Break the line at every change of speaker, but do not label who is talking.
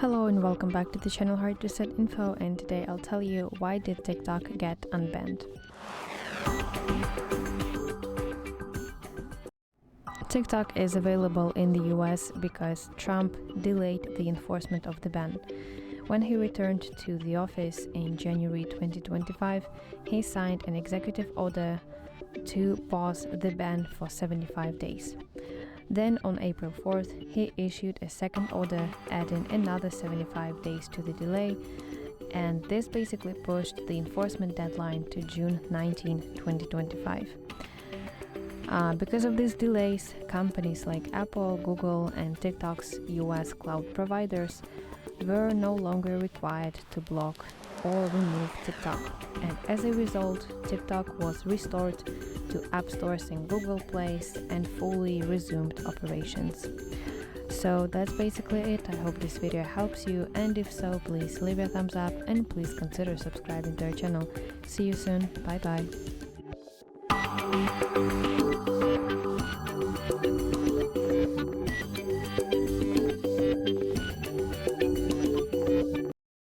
Hello and welcome back to the channel HardReset.Info, and today I'll tell you why did TikTok get unbanned. TikTok is available in the US because Trump delayed the enforcement of the ban. When he returned to the office in January 2025, he signed an executive order to pause the ban for 75 days. Then on April 4th, he issued a second order adding another 75 days to the delay, and this basically pushed the enforcement deadline to June 19, 2025. Because of these delays, companies like Apple, Google, and TikTok's US cloud providers were no longer required to block or remove TikTok, and as a result, TikTok was restored to app stores in Google Plays and fully resumed operations. So that's basically it. I hope this video helps you, and if so, please leave a thumbs up and please consider subscribing to our channel. See you soon. Bye bye.